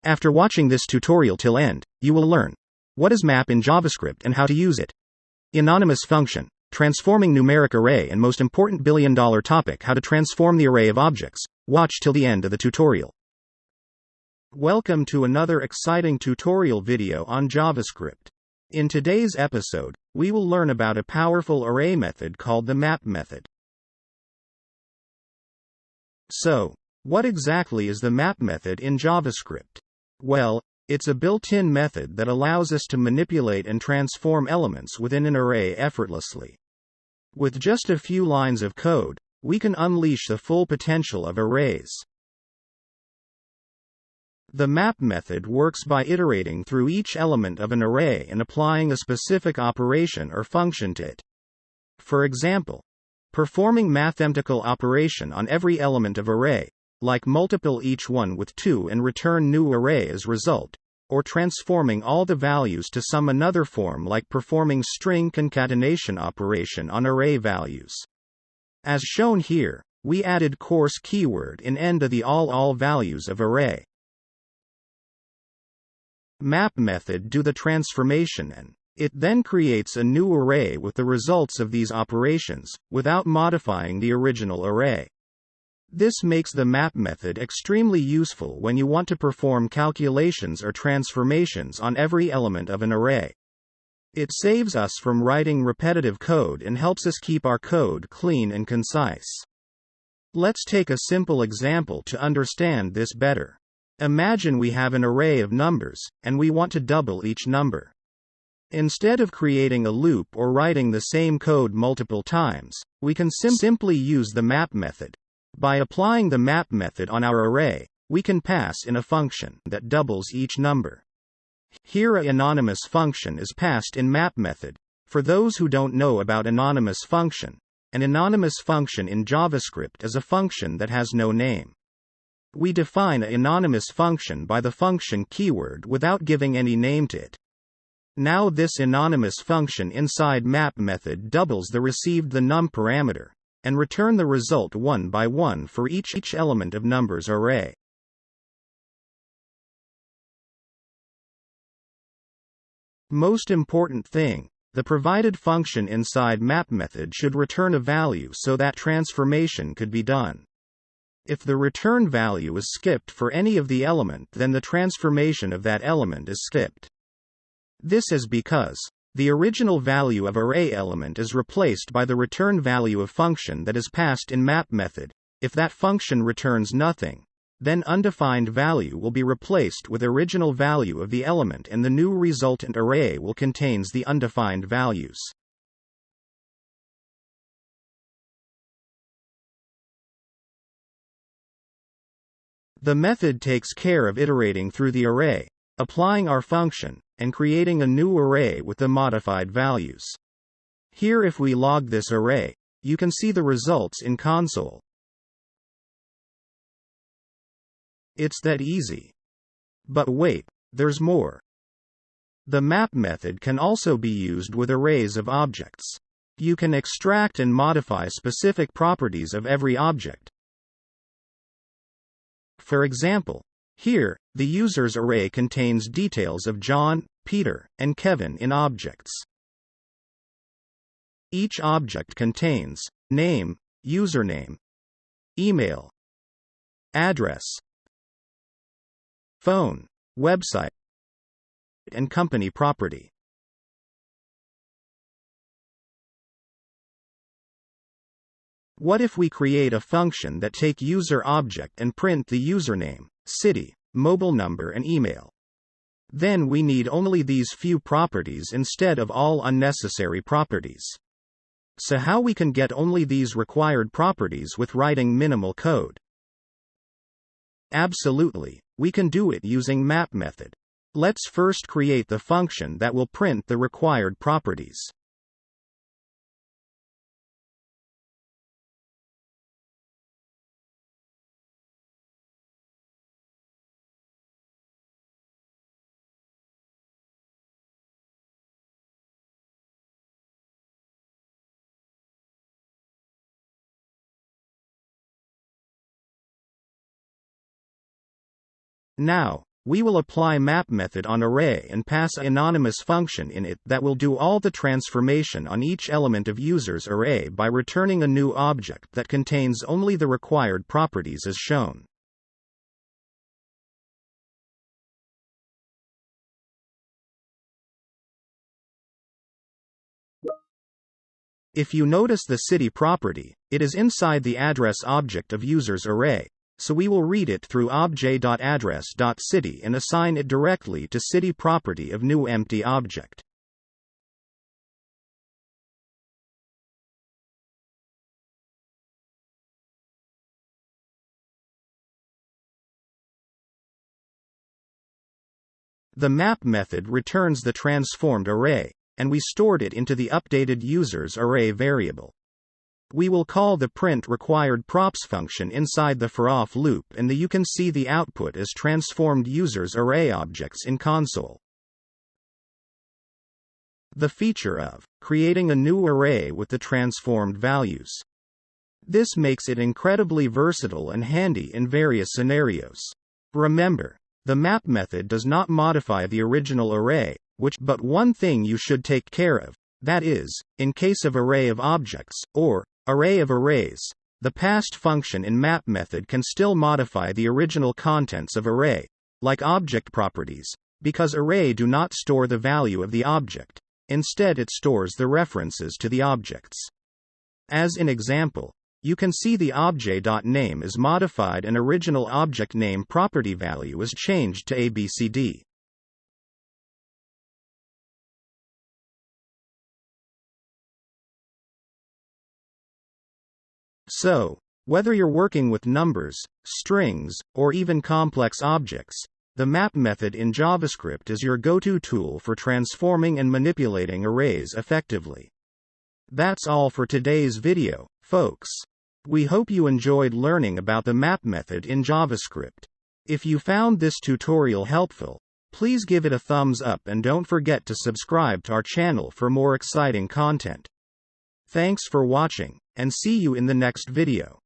After watching this tutorial till end, you will learn what is map in JavaScript and how to use it. Anonymous function, transforming numeric array, and most important billion-dollar topic, how to transform the array of objects. Watch till the end of the tutorial. Welcome to another exciting tutorial video on JavaScript. In today's episode, we will learn about a powerful array method called the map method. So, what exactly is the map method in JavaScript? Well, it's a built-in method that allows us to manipulate and transform elements within an array effortlessly. With just a few lines of code, we can unleash the full potential of arrays. The map method works by iterating through each element of an array and applying a specific operation or function to it. For example, performing mathematical operation on every element of array, like multiply each one with 2 and return new array as result, or transforming all the values to some another form like performing string concatenation operation on array values. As shown here, we added course keyword in end of the all values of array. Map method do the transformation and it then creates a new array with the results of these operations, without modifying the original array. This makes the map method extremely useful when you want to perform calculations or transformations on every element of an array. It saves us from writing repetitive code and helps us keep our code clean and concise. Let's take a simple example to understand this better. Imagine we have an array of numbers, and we want to double each number. Instead of creating a loop or writing the same code multiple times, we can simply use the map method. By applying the map method on our array, we can pass in a function that doubles each number. Here an anonymous function is passed in map method. For those who don't know about anonymous function, an anonymous function in JavaScript is a function that has no name. We define an anonymous function by the function keyword without giving any name to it. Now this anonymous function inside map method doubles the received the num parameter, and return the result one by one for each element of numbers array. Most important thing, the provided function inside map method should return a value so that transformation could be done. If the return value is skipped for any of the element, then the transformation of that element is skipped. This is because the original value of array element is replaced by the return value of function that is passed in map method. If that function returns nothing, then undefined value will be replaced with original value of the element and the new resultant array will contains the undefined values. The method takes care of iterating through the array, applying our function, and creating a new array with the modified values. Here if we log this array, you can see the results in console. It's that easy. But wait, there's more. The map method can also be used with arrays of objects. You can extract and modify specific properties of every object. For example, here, the user's array contains details of John, Peter, and Kevin in objects. Each object contains name, username, email, address, phone, website, and company property. What if we create a function that take user object and print the username, city, mobile number and email? Then we need only these few properties instead of all unnecessary properties. So how we can get only these required properties with writing minimal code? Absolutely, we can do it using map method. Let's first create the function that will print the required properties. Now, we will apply map method on array and pass an anonymous function in it that will do all the transformation on each element of user's array by returning a new object that contains only the required properties as shown. If you notice the city property, it is inside the address object of user's array, so we will read it through obj.address.city and assign it directly to city property of new empty object. The map method returns the transformed array, and we stored it into the updated user's array variable. We will call the print required props function inside the for-off loop, and you can see the output as transformed user's array objects in console. The feature of creating a new array with the transformed values. This makes it incredibly versatile and handy in various scenarios. Remember, the map method does not modify the original array, but one thing you should take care of, that is, in case of array of objects, or array of arrays, the passed function in map method can still modify the original contents of array, like object properties, because array do not store the value of the object. Instead it stores the references to the objects. As in example, you can see the obj.name is modified and original object name property value is changed to ABCD. So, whether you're working with numbers, strings, or even complex objects, the map method in JavaScript is your go-to tool for transforming and manipulating arrays effectively. That's all for today's video, folks. We hope you enjoyed learning about the map method in JavaScript. If you found this tutorial helpful, please give it a thumbs up and don't forget to subscribe to our channel for more exciting content. Thanks for watching, and see you in the next video.